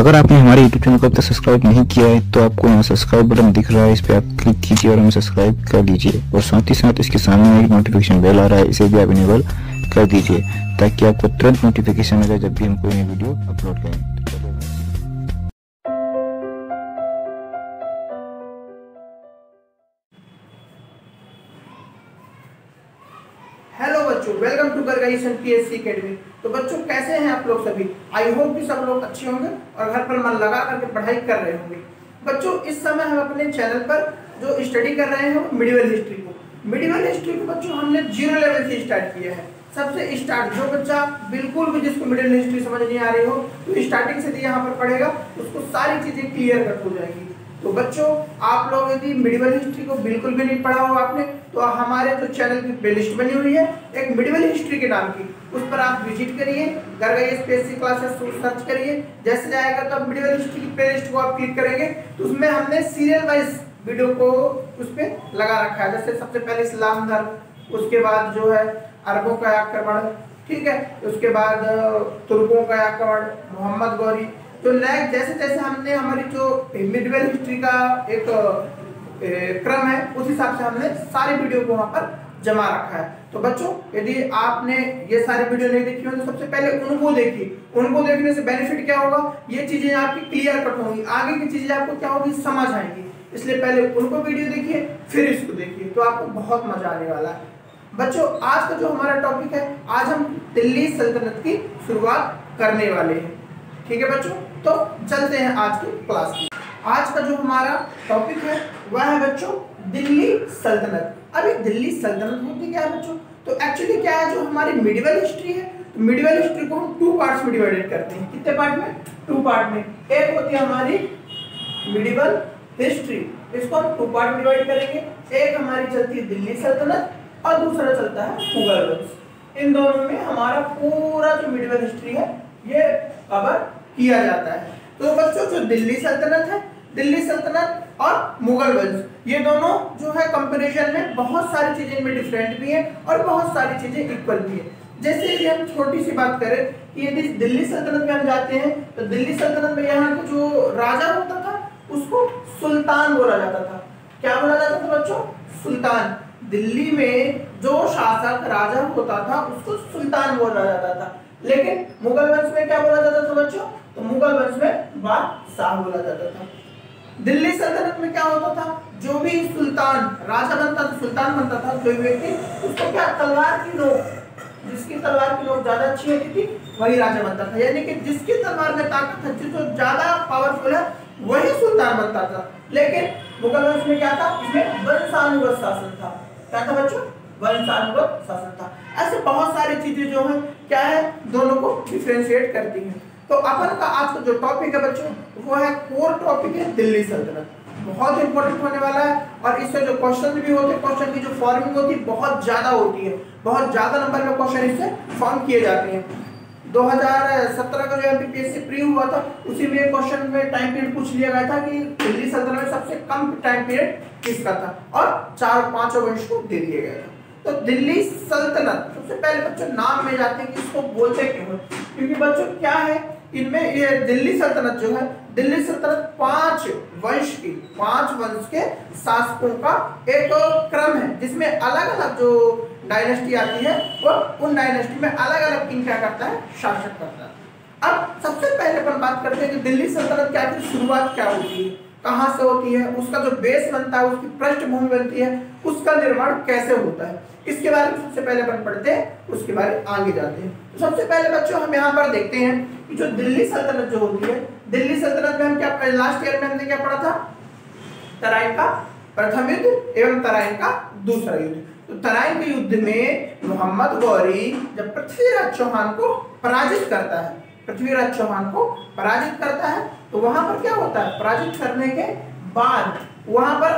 अगर आपने हमारे YouTube चैनल को अब तक सब्सक्राइब नहीं किया है तो आपको यहाँ सब्सक्राइब बटन दिख रहा है, इस पर आप क्लिक कीजिए और हमें सब्सक्राइब कर लीजिए। और साथ ही साथ इसके सामने एक नोटिफिकेशन बेल आ रहा है, इसे भी आप इनेबल कर दीजिए ताकि आपको तुरंत नोटिफिकेशन मिले जब भी हम कोई नई वीडियो अपलोड करें। हेलो बच्चों, वेलकम टू गर्गाइसन पीएससी एकेडमी। तो बच्चों कैसे हैं आप लोग सभी? आई होप कि सब लोग अच्छे होंगे और घर पर मन लगा करके पढ़ाई कर रहे होंगे। बच्चों इस समय हम अपने चैनल पर जो स्टडी कर रहे हैं मिडिवल हिस्ट्री को बच्चों हमने 0 लेवल से स्टार्ट किया है। सबसे स्टार्ट जो बच्चा बिल्कुल भी जिसको मिडिवल हिस्ट्री समझ नहीं आ रही हो तो स्टार्टिंग से यहाँ पर पढ़ेगा उसको सारी चीजें क्लियर कट हो जाएगी। तो बच्चों आप लोग यदि मिडिवल हिस्ट्री को बिल्कुल भी नहीं पढ़ा हो आपने तो हमारे जो चैनल की प्लेलिस्ट बनी हुई है एक मिडिवल हिस्ट्री के नाम की, उस पर आप विजिट करिए, गर्गाइस पीएससी क्लासेस सर्च करिए। जैसे जाएगा तो मिडिवल हिस्ट्री की प्लेलिस्ट को आप क्लिक करेंगे तो उसमें हमने सीरियल वाइज वीडियो को उस पर लगा रखा है। जैसे सबसे पहले इस्लाम धर्म, उसके बाद जो है अरबों का आक्रमण, ठीक है, उसके बाद तुर्कों का आक्रमण, मोहम्मद गौरी। तो जैसे जैसे हमने हमारी जो मिडिवल हिस्ट्री का एक क्रम है उस हिसाब से हमने सारी वीडियो को वहां पर जमा रखा है। तो बच्चों यदि आपने ये सारी वीडियो नहीं देखी हो तो सबसे पहले उनको देखिए। उनको देखने से बेनिफिट क्या होगा, ये चीजें आपकी क्लियर कट होंगी, आगे की चीजें आपको क्या होगी समझ आएंगी। इसलिए पहले उनको वीडियो देखिए फिर इसको देखिए तो आपको बहुत मजा आने वाला है। बच्चों आज का जो हमारा टॉपिक है, आज हम दिल्ली सल्तनत की शुरुआत करने वाले हैं। ठीक है बच्चों, तो चलते हैं आज की क्लास की। आज का जो हमारा टॉपिक है वह है बच्चों दिल्ली सल्तनत। अभी दिल्ली सल्तनत होती क्या है बच्चों? तो एक्चुअली क्या है, जो हमारी मिडिवल हिस्ट्री है तो मिडिवल हिस्ट्री को हम 2 पार्ट्स में डिवाइडेड करते हैं। कितने पार्ट में? 2 पार्ट में। एक होती है हमारी मिडिवल हिस्ट्री, इसको हम 2 पार्ट में डिवाइड करेंगे। एक हमारी चलती है दिल्ली सल्तनत और दूसरा चलता है मुगल वंश। इन दोनों में हमारा पूरा जो मिडिवल हिस्ट्री है ये कवर किया जाता है। तो बच्चों जो दिल्ली सल्तनत है, दिल्ली सल्तनत और मुगल वंश, ये दोनों जो है कंपैरिजन में बहुत सारी चीजें इनमें डिफरेंट भी है और बहुत सारी चीजें इक्वल भी है। जैसे यदि हम छोटी सी बात करें कि यदि दिल्ली सल्तनत में हम जाते हैं तो दिल्ली सल्तनत में यहाँ का जो राजा होता था उसको सुल्तान बोला जाता था। क्या बोला जाता था बच्चों? सुल्तान। दिल्ली में जो शासक राजा होता था उसको सुल्तान बोला जाता था। लेकिन मुगल वंश में क्या बोला जाता था बच्चों? तो मुगल वंश में बादशाह बोला जाता था। दिल्ली सल्तनत में क्या होता था, जो भी सुल्तान राजा बनता था, सुल्तान बनता था, जो व्यक्ति उसको क्या तलवार की नोक, जिसकी तलवार की नोक ज्यादा अच्छी होती थी वही राजा बनता था। यानी कि जिसकी तलवार में ताकत है, जो ज्यादा पावरफुल है वही सुल्तान बनता था। लेकिन मुगल वंश में क्या था, इसमें वंशानुगत शासन था। क्या था बच्चों? वंशानुगत शासन था। ऐसे बहुत सारी चीजें जो है क्या है दोनों को डिफरेंशिएट करती हैं। तो अपन का आज का जो टॉपिक है बच्चों वो है कोर टॉपिक है दिल्ली सल्तनत। बहुत इंपॉर्टेंट होने वाला है और इससे जो क्वेश्चन भी होते हैं, क्वेश्चन की जो फॉर्मिंग होती है बहुत ज्यादा होती है, बहुत ज्यादा नंबर में क्वेश्चन इससे फॉर्म किए जाते हैं। 2017 का जो एमपीपीएससी प्री हुआ था उसी में क्वेश्चन में टाइम पीरियड पूछ लिया गया था कि दिल्ली सल्तनत में सबसे कम टाइम पीरियड किसका था और 4-5 वंश को दे दिया गया था। तो दिल्ली सल्तनत सबसे पहले बच्चों नाम में जाते हैं कि इसको बोलते क्यों, क्योंकि बच्चों क्या है इनमें ये दिल्ली सल्तनत जो है, दिल्ली सल्तनत 5 वंश के शासकों का एक क्रम है जिसमें अलग अलग जो डायनेस्टी आती है वो उन डायनेस्टी में अलग अलग किंग क्या करता है, शासक करता है। अब सबसे पहले अपन बात करते हैं कि दिल्ली सल्तनत क्या की शुरुआत क्या होती है, कहाँ से होती है, उसका जो बेस बनता है, उसकी पृष्ठभूमि बनती है, उसका निर्माण कैसे होता है, इसके बारे में सबसे पहले अपन पढ़ते हैं, उसके बारे में आगे जाते हैं। तो सबसे पहले बच्चों हम यहाँ पर देखते हैं कि जो दिल्ली सल्तनत जो होती है, दिल्ली सल्तनत में हम क्या लास्ट ईयर में हमने क्या पढ़ा था, तराइन का प्रथम युद्ध एवं तराइन का दूसरा युद्ध। तो तराइन के युद्ध में मोहम्मद गौरी जब पृथ्वीराज चौहान को पराजित करता है, पृथ्वीराज चौहान को पराजित करता है तो वहां पर क्या होता है, पराजित करने के बाद वहां पर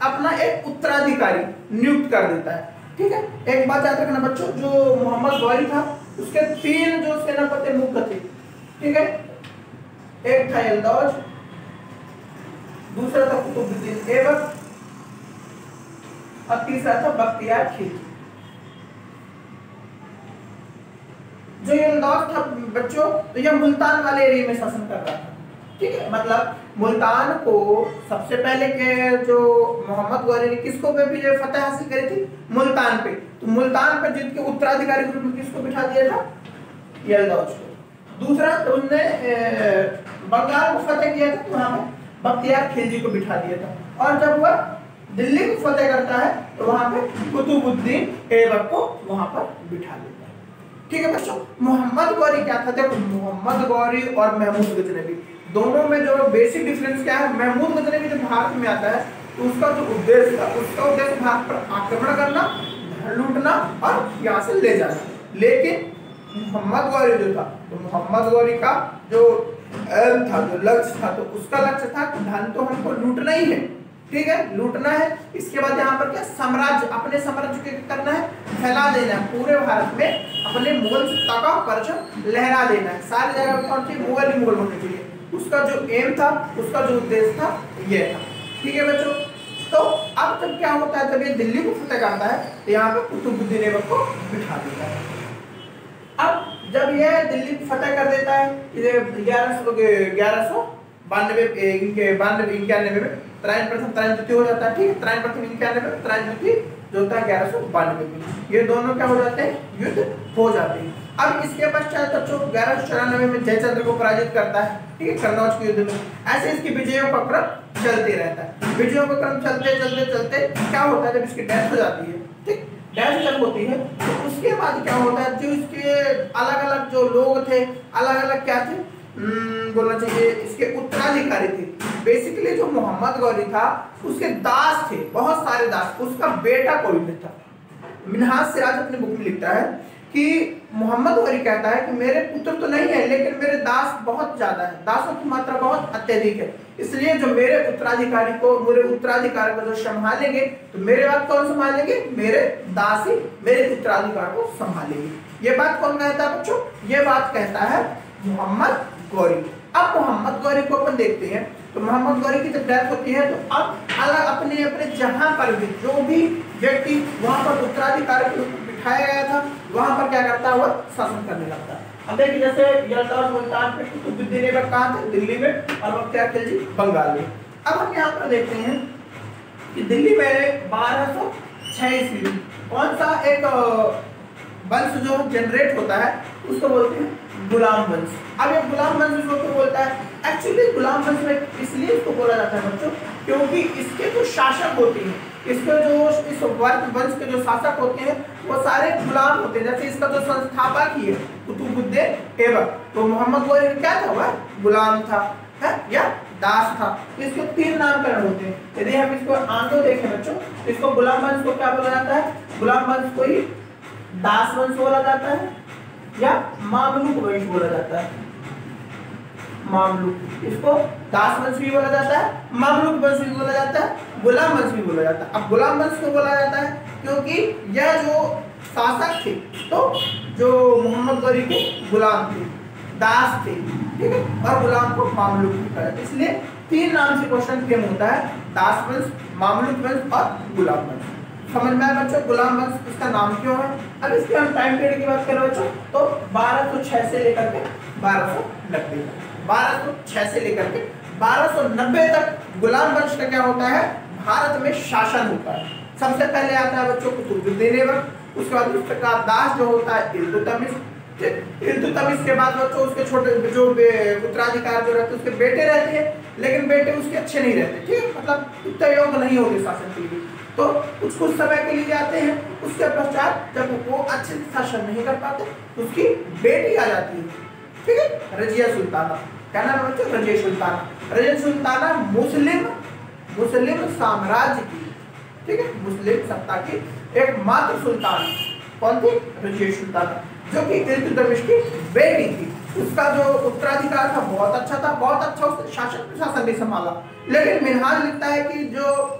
अपना एक उत्तराधिकारी नियुक्त कर देता है। ठीक है, एक बात याद रखना बच्चों, जो मोहम्मद गौरी था उसके 3 जो सेनापति मुख्य थे। ठीक है, एक था यल्दौज, दूसरा था कुतुबुद्दीन ऐबक और तीसरा था बख्तियार खिलजी। जो यल्दौज था बच्चों तो यह मुल्तान वाले एरिया में शासन कर रहा था। ठीक है, मतलब मुल्तान को सबसे पहले के जो मोहम्मद गौरी ने किसको पे भी फतेह हासिल करी थी, मुल्तान पे। तो मुल्तान पे जीत के उत्तराधिकारी के रूप में किसको बिठा दिया था, यलदौज को। दूसरा तो उनने बंगाल को फतेह किया था, तो वहां पे बख्तियार खिलजी को बिठा दिया था। और जब वह दिल्ली को फतेह करता है तो वहां पे कुतुबुद्दीन ऐबक को वहां पर बिठा देता है। ठीक है बच्चों, मोहम्मद गौरी क्या था, देखो मोहम्मद गौरी और महमूद गजनवी दोनों में जो बेसिक डिफरेंस क्या है, महमूद गजनवी जब भारत में आता है तो उसका जो उद्देश्य था, उसका उद्देश्य भारत पर आक्रमण करना, लूटना और यहाँ से ले जाना। लेकिन मोहम्मद गौरी जो था, तो मोहम्मद गौरी का जो एम था, जो लक्ष्य था, तो उसका लक्ष्य था कि धन तो हमको लूटना ही है, ठीक है, लूटना है। इसके बाद यहाँ पर क्या, साम्राज्य, अपने साम्राज्य को करना है, फैला देना है पूरे भारत में, अपने मुगल सत्ता का परचम लहरा देना है, सारी जगह कौन सी, मुगल ही मुगल होने चाहिए। उसका जो एम था, उसका जो उद्देश्य था, ये था। ठीक है बच्चों, तो अब जब क्या होता है, जब ये दिल्ली को फतेह करता है तो यहाँ पे कुतुबुद्दीन ऐबक को बिठा देता है। अब जब यह दिल्ली को फतेह कर देता है 1191 में, त्रायण प्रथम त्रायण द्वितीय हो जाता है, ठीक है, त्रायण प्रथम 91 में, त्रायण द्वितीय जो होता है 1192 में, ये दोनों क्या हो जाते हैं, युद्ध हो जाते हैं। अब इसके पश्चात बच्चों 1194 में जयचंद्र को पराजित करता है, ठीक है, कन्नौज के युद्ध में। ऐसे इसकी विजयों का क्रम चलते रहता है, विजयों का क्रम चलते चलते चलते क्या होता है, जब इसकी डेथ हो जाती है, ठीक, डेथ जब होती है तो उसके बाद क्या होता है, जो इसके अलग अलग जो लोग थे, अलग अलग क्या थे, बोलना चाहिए, इसके उत्तराधिकारी थे। बेसिकली जो मोहम्मद गौरी था उसके दास थे, बहुत सारे दास, उसका बेटा कोई नहीं था। मिन्हाज सिराज अपनी बुक में लिखता है कि मोहम्मद गौरी कहता है कि मेरे पुत्र तो नहीं है, लेकिन मेरे दास बहुत ज्यादा है, दासों की मात्रा बहुत अत्यधिक है, इसलिए जो मेरे उत्तराधिकार को जो संभालेंगे, तो मेरे बाद कौन संभालेंगे, मेरे दास ही मेरे उत्तराधिकार को संभालेंगे। ये बात कौन कहता है बच्चों, ये बात कहता है मोहम्मद गौरी। अब मोहम्मद गौरी को अपन देखते हैं, तो मोहम्मद गौरी की जब डेथ होती है तो अब अलग अपने अपने जहां पर भी जो भी व्यक्ति वहां पर उत्तराधिकारी के रूप में बिठाया गया था, वहां पर क्या करता है, वह शासन करने लगता है। अब देखिए जैसे यलदौज मुल्तान पे कुतुबुद्दीन ऐबक कहाँ थे, दिल्ली में, और बख्तियार खिलजी बंगाल में। अब हम यहाँ पर देखते हैं कि दिल्ली में 1206 ईस्वी कौन सा एक वंश जो जनरेट होता है उसको बोलते हैं गुलाम वंश। अब ये गुलाम वंश इसको बोलता है, एक्चुअली गुलाम वंश में इसलिए इसको बोला जाता है बच्चों क्योंकि इसके जो शासक होते हैं, इसके जो इस वंश के जो शासक होते हैं वो सारे गुलाम होते हैं। जैसे इसका जो संस्थापक ही है कुतुबुद्दीन ऐबक, तो मोहम्मद गौरी क्या था, वह गुलाम था, है या दास था। इसके 3 नामकरण होते हैं। यदि हम इसको आंदो देखें बच्चों, इसको गुलाम वंश को क्या बोला जाता है, गुलाम वंश को ही दास वंश बोला जाता है या मामलुक वंश बोला जाता है। मामलुक, इसको दास वंश भी बोला जाता है, मामलुक वंश भी बोला जाता है, गुलाम वंश भी बोला जाता है। अब गुलाम वंश को बोला जाता है क्योंकि यह जो शासक थे, तो जो मोहम्मद गौरी के गुलाम थे, दास थे, ठीक है, और गुलाम को मामलुक भी कहा जाता है। इसलिए 3 नाम से क्वेश्चन फ्रेम होता है, दास वंश, मामलुक वंश और गुलाम वंश। समझ में आया बच्चों, गुलाम वंश इसका नाम क्यों है। अब इसके हम टाइम पीरियड की बात करें बच्चों, तो 1206 से लेकर के 1290, 1206 से लेकर के 1290 तक गुलाम वंश का क्या होता है, भारत में शासन होता है। सबसे पहले आता है बच्चों कुतुबुद्दीन ऐबक, उसके बाद उसका दास जो होता है इल्तुतमिश, इल्तुतमिश के बाद बच्चों उसके छोटे जो उत्तराधिकार जो रहते हैं उसके बेटे रहते हैं, लेकिन बेटे उसके अच्छे नहीं रहते, ठीक है, मतलब उतना योग्य नहीं होते शासन के लिए, तो कुछ समय के लिए जाते हैं। उसके पश्चात जब वो अच्छे से शासन नहीं कर पाते तो उसकी बेटी आ जाती है, ठीक है, रजिया सुल्ताना, क्या नाम है बच्चों, रजिया सुल्ताना। रजिया सुल्ताना मुस्लिम साम्राज्य की, ठीक है, मुस्लिम सत्ता की एकमात्र सुल्तान कौन थी, रजिया सुल्ताना, जो कि इल्तुतमिश की बेटी थी। उसका जो उत्तराधिकार था बहुत अच्छा था, बहुत अच्छा उसने शासन भी संभाला। लेकिन मिन्हाज लिखता है कि जो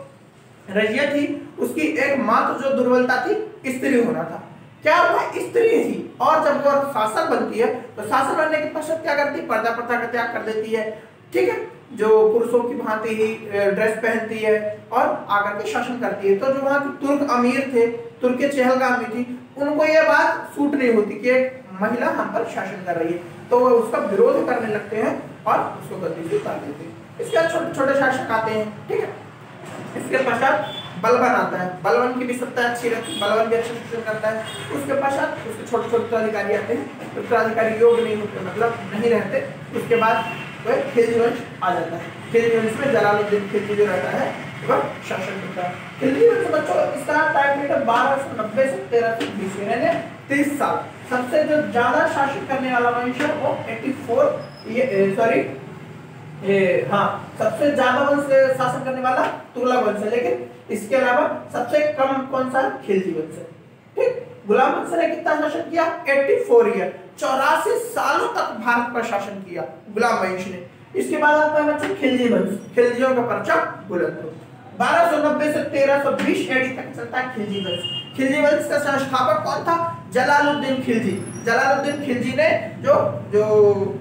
रजिया थी उसकी एकमात्र जो दुर्बलता थी स्त्री होना था। क्या वह स्त्री थी, और जब वह शासक बनती है तो शासक बनने के पश्चात क्या करती है, पर्दा प्रथा का त्याग कर देती है, ठीक है, जो पुरुषों की भांति ही ड्रेस पहनती है और आकर के शासन करती है। तो जो वहाँ के तुर्क अमीर थे, तुर्की चहलगामी थी, उनको ये बात सूट नहीं होती कि एक महिला हम पर शासन कर रही है, तो वह उसका विरोध करने लगते हैं और उसको गद्दी से उतार देते हैं। इसके बाद छोटे छोटे शासक आते हैं, ठीक है। इसके पश्चात बलबन आता है, बलबन की भी सत्ता अच्छी रहती है, बलबन भी अच्छा शासन करता है। उसके पश्चात उसके छोटे छोटे उत्तराधिकारी आते हैं, उत्तराधिकारी योग्य नहीं होते, मतलब नहीं रहते। उसके बाद वह खिलजी वंश आ जाता है। खिलजी वंश में जलालुद्दीन खिलजी जो रहता है वह शासन करता है। खिलजी वंश बच्चों इसका टाइम पीरियड 1290 से 1320 यानी 30 साल। सबसे जो ज्यादा शासन करने वाला वंश है वो 84 सबसे ज्यादा वंश शासन करने वाला तुगलक वंश है, लेकिन इसके अलावा सबसे कम कौन सा खिलजी वंश है, ठीक। गुलाम वंश ने कितना शासन किया? 84 ईयर, 84 सालों तक भारत पर शासन किया गुलाम वंश ने। इसके बाद आता है बच्चों खिलजी वंश, खिलजियों का परचम बुलंद हो। 1290 से 1320 एडी तक चलता है खिलजी वंश। खिलजी वंश का संस्थापक कौन था? जलालुद्दीन खिलजी। जलालुद्दीन खिलजी ने जो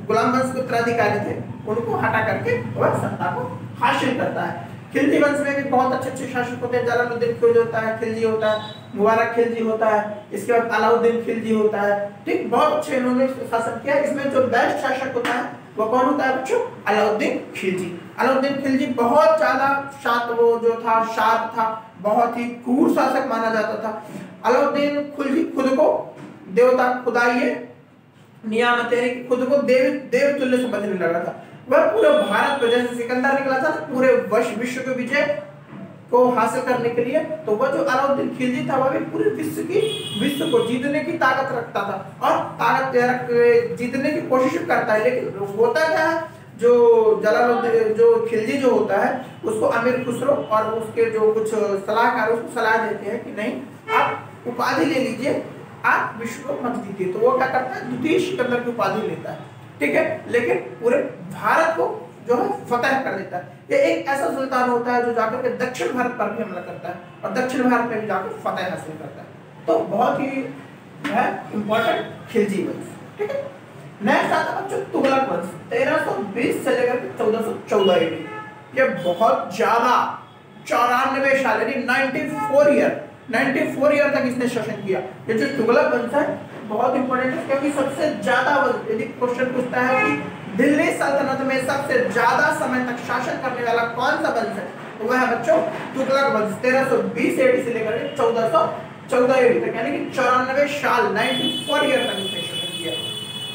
गुलाम वंश के उत्तराधिकारी थे उनको हटा करके वह सत्ता को हासिल करता है। खिलजी वंश में भी बहुत अच्छे अच्छे शासक होते हैं। जलालुद्दीन खिलजी होता है, खिलजी होता है, मुबारक खिलजी होता है, इसके बाद अलाउद्दीन खिलजी होता है, ठीक। बहुत अच्छे इन्होंने शासन किया। इसमें जो बेस्ट शासक होता है वो कौन होता है बच्चों? अलाउद्दीन खिलजी। अलाउद्दीन खिलजी बहुत ज्यादा शार्प था, बहुत ही क्रूर शासक माना जाता था। अलाउद्दीन खिलजी खुद को देवता खुदाई नियामत खुद को देव तुल्य समझने लगा था। वह पूरे भारत पर, जैसे सिकंदर निकला था पूरे विश्व के विजय को हासिल करने के लिए, तो वह जो अलाउद्दीन खिलजी था वह भी पूरे विश्व को जीतने की ताकत रखता था और ताकत जीतने की कोशिश करता है। लेकिन होता क्या है, जो जलालुद्दीन जो खिलजी जो होता है उसको अमीर खुसरो और उसके जो कुछ सलाहकार उसको सलाह देते हैं कि नहीं आप उपाधि ले लीजिए, आप विश्व को मत जीतिए। तो वो क्या करता है? द्वितीय सिकंदर की उपाधि लेता है, ठीक है, लेकिन पूरे भारत को जो है फतह कर देता है। ये एक ऐसा सुल्तान होता है जो जाकर के दक्षिण भारत पर भी हमला करता है और दक्षिण भारत में भी जाकर फतह हासिल करता है। तो बहुत ही है इंपॉर्टेंट खिलजी वंश, ठीक है। नेक्स्ट आता है बच्चों तुगलक वंश, 1320 से लेकर 1414 एडी। ये बहुत ज्यादा 94 साल यानी 94 ईयर तक इसने शासन किया। ये जो तुगलक वंश है बहुत इंपॉर्टेंट है, क्योंकि सबसे ज्यादा यदि क्वेश्चन पूछता है कि दिल्ली सल्तनत में सबसे ज्यादा समय तक शासन करने वाला कौन सा वंश है, तो वह है बच्चों तुगलक वंश। 1320 एडी से लेकर 1414 एडी तक यानी कि 94 साल 94 ईयर तक इसने शासन किया।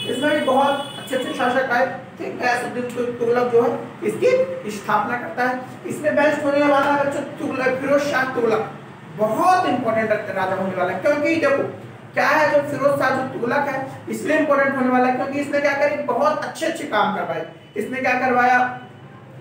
इसमें भी बहुत अच्छे शासक आए, ठीक। गयासुद्दीन तुगलक जो है इसकी स्थापना करता है। इसमें बेस्ट होने वाला है बच्चों तुगलक, फिरोज शाह तुगलक बहुत इंपॉर्टेंट राजा होने वाला है। क्योंकि देखो क्या है, जो फिरोज शाह जो तुगलक है इसलिए इंपॉर्टेंट होने वाला है क्योंकि इसने क्या करी, बहुत अच्छे काम करवाए। इसने क्या करवाया,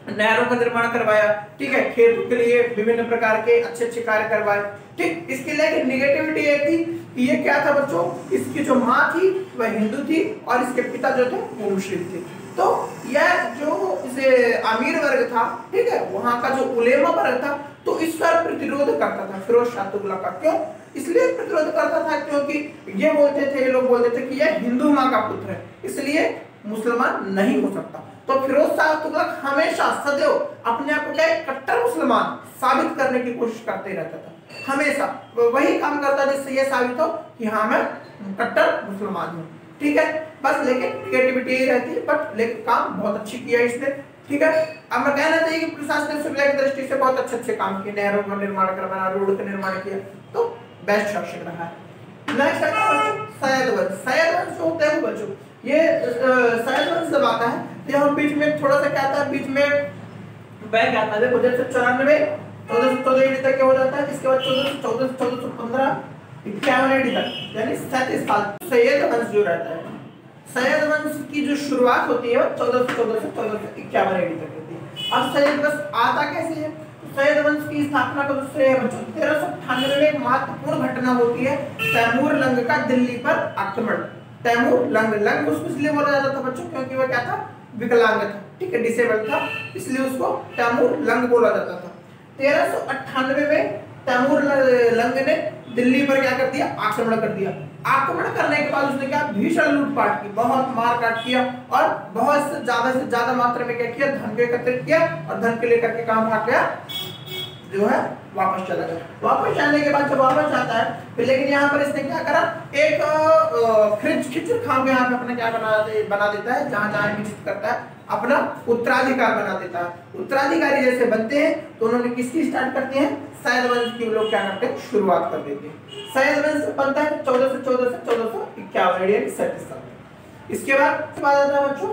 नहरों का निर्माण करवाया, ठीक है, खेतों के लिए विभिन्न प्रकार के अच्छे कार्य करवाए, ठीक। इसके लिए निगेटिविटी एक थी कि ये क्या था बच्चों, इसकी जो माँ थी वह हिंदू थी और इसके पिता जो थे वो मुस्लिम थे। तो यह जो इसे अमीर वर्ग था, ठीक है, वहां का जो उलेमा वर्ग था तो इस पर प्रतिरोध करता था फिरोज शाह तुगलक का। क्यों इसलिए प्रतिरोध करता था? क्योंकि ये लोग बोलते थे कि यह हिंदू माँ का पुत्र है, इसलिए मुसलमान नहीं हो सकता। तो फिरोज शाह तुगलक हमेशा सदैव अपने आप को कट्टर मुसलमान साबित करने की कोशिश करते रहता था। हमेशा वही काम करता जिससे यह साबित हो कि हाँ मैं कट्टर मुसलमान हूँ, ठीक है। बस लेकिन क्रिएटिविटी यही रहती है, बट लेकिन काम बहुत अच्छी किया इसने, ठीक है। अब मैं कहना चाहिए कि प्रशासनिक सुविधा की दृष्टि से बहुत अच्छे काम किए, नहरों का निर्माण करवाना, रोड का निर्माण किया, तो बेस्ट शासक रहा है। नेक्स्ट है सैयद वंश। सैयद वंश जो होता है बच्चों, ये सैयद वंश जब आता है तो यहाँ बीच में थोड़ा सा क्या आता है, बीच में बैग आता है। देखो जैसे 94 1414 एडी तक हो जाता है, इसके बाद 1414 1415 51 एडी तक यानी 37 साल सैयद वंश जो रहता है। सैयद वंश की जो शुरुआत होती है 1414 से 1451 एडी तक होती है। अब सैयद वंश आता कैसे है? सैयद वंश की स्थापना का जो श्रेय है बच्चों 1398 में एक महत्वपूर्ण घटना होती है, तैमूर लंग का दिल्ली पर आक्रमण। तैमूर लंग उसको इसलिए बोला जाता था बच्चों क्योंकि वह क्या था, विकलांग था, ठीक है, डिसेबल था, इसलिए उसको तैमूर लंग बोला जाता था। 1398 में तैमूर लंग ने दिल्ली पर क्या कर दिया, आक्रमण कर दिया। आक्रमण करने के बाद उसने क्या, भीषण लूटपाट की, बहुत मारकाट किया और बहुत से ज्यादा मात्रा में क्या किया, धन को एकत्रित किया और धन के लेकर के काम आ गया जो है वापस चला गया। वापस जाने के बाद जब वापस जाता है फिर, लेकिन यहाँ पर इसने क्या करा, एक खिचड़ खाम यहाँ पे अपना क्या बना देता है, जहाँ विकसित करता है अपना उत्तराधिकार बना देता है। उत्तराधिकारी जैसे बनते हैं तो उन्होंने किसकी स्टार्ट करते हैं, सैयद वंश की लोग क्या करते हैं, शुरुआत कर देते हैं। सैयद वंश बनता है 1451 साल। इसके बाद आता है बच्चों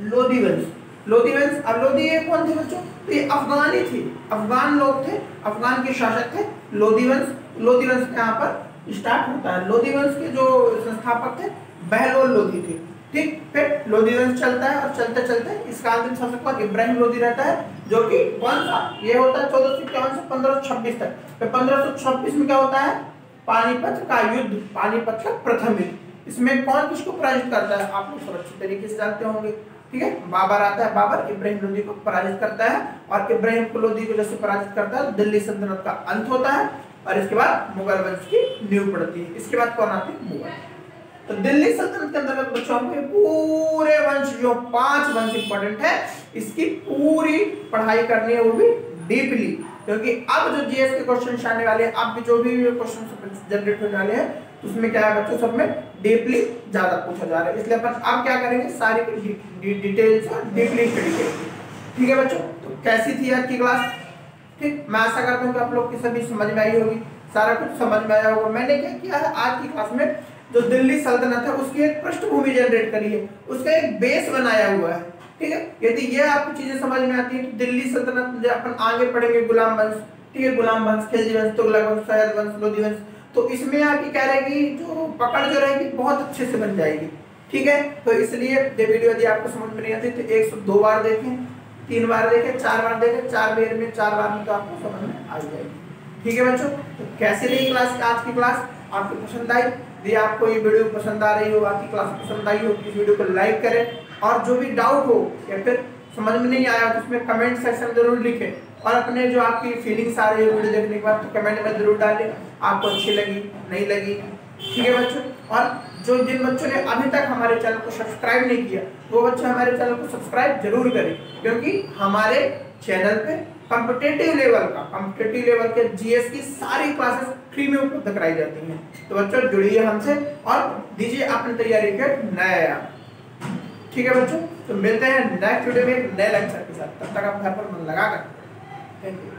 लोधी वंश। लोधी वंश, अब लोधी ये कौन थे बच्चों, तो ये अफगानी थे, अफगान लोग थे, अफगान के शासक थे लोधी वंश। लोधी वंश यहाँ पर स्टार्ट होता है। लोधी वंश के जो संस्थापक थे बहलोल लोधी थे, ठीक। फिर लोधी वंश चलता है और चलते चलते इसका अंतिम शासक कौन, इब्राहिम लोधी रहता है, जो कि कौन सा, ये होता है 1451 से 1526 तक। फिर 1526 में क्या होता है, पानीपत का युद्ध, पानीपत का प्रथम युद्ध। इसमें कौन किसको पराजित करता है, आप लोग सब अच्छी तरीके से जानते होंगे, ठीक है। बाबर आता है, बाबर इब्राहिम लोधी को पराजित करता है, और इब्राहिम लोधी को जैसे पराजित करता है दिल्ली सल्तनत का अंत होता है, और इसके बाद मुगल वंश की नींव पड़ती है। इसके बाद कौन आते हैं, मुगल। तो दिल्ली सल्तनत के अंतर्गत बच्चों को पूरे वंश, जो 5 वंश इंपॉर्टेंट है, इसकी पूरी पढ़ाई करनी है, वो भी डीपली, क्योंकि अब जो जीएस के क्वेश्चन आने वाले हैं, अब भी जो भी क्वेश्चन जनरेट होने वाले हैं, उसमें क्या है बच्चों, सब में डीपली ज्यादा पूछा जा रहा है। इसलिए अपन अब क्या करेंगे, सारी डिटेल्स और डीपली स्टडी करेंगे, ठीक है बच्चों। तो कैसी थी आज की क्लास, ठीक। मैं आशा करता हूँ कि आप लोग की सभी समझ में आई होगी, सारा कुछ समझ में आया होगा। मैंने क्या किया है आज की क्लास में, जो दिल्ली सल्तनत है उसकी एक पृष्ठभूमि जनरेट करी है, उसका एक बेस बनाया हुआ है, ठीक है। यदि ये आपको चीजें समझ में आती है तो दिल्ली सल्तनत जब अपन आगे पढ़ेंगे, गुलाम वंश, ठीक है, गुलाम वंश, खिलजी वंश, तुगलक वंश, सैयद वंश, लोधी वंश, तो इसमें आपकी क्या रहेगी, जो पकड़ जो रहेगी बहुत अच्छे से बन जाएगी, ठीक है। तो इसलिए ये वीडियो यदि आपको समझ में नहीं आती तो 102 बार देखें, 3 बार देखें, 4 बार देखें, 4 बार में तो आपको समझ में आ जाएगी, ठीक है बच्चों। तो कैसे रही क्लास, आज की क्लास आपको पसंद आई, यदि आपको ये वीडियो पसंद आ रही हो, आपकी क्लास पसंद आई हो, तो इस वीडियो को लाइक करें, और जो भी डाउट हो या फिर समझ में नहीं आया तो उसमें कमेंट सेक्शन जरूर लिखें, और अपने जो आपकी फीलिंग्स आ रही है वीडियो देखने के बाद तो कमेंट में जरूर डालें, आपको अच्छी लगी नहीं लगी, ठीक है बच्चों। और जो जिन बच्चों ने अभी तक हमारे चैनल को सब्सक्राइब नहीं किया, वो बच्चे हमारे चैनल को सब्सक्राइब जरूर करें, क्योंकि हमारे चैनल पे कॉम्पिटिटिव लेवल के जीएस की सारी क्लासेस फ्री में उपलब्ध कराई जाती हैं। तो बच्चों जुड़िए हमसे और दीजिए अपनी तैयारी के नया, ठीक है बच्चों। तो मिलते हैं नेक्स्ट वीडियो में नए लेक्चर के साथ, तब तक आप घर पर मन लगा कर, थैंक यू।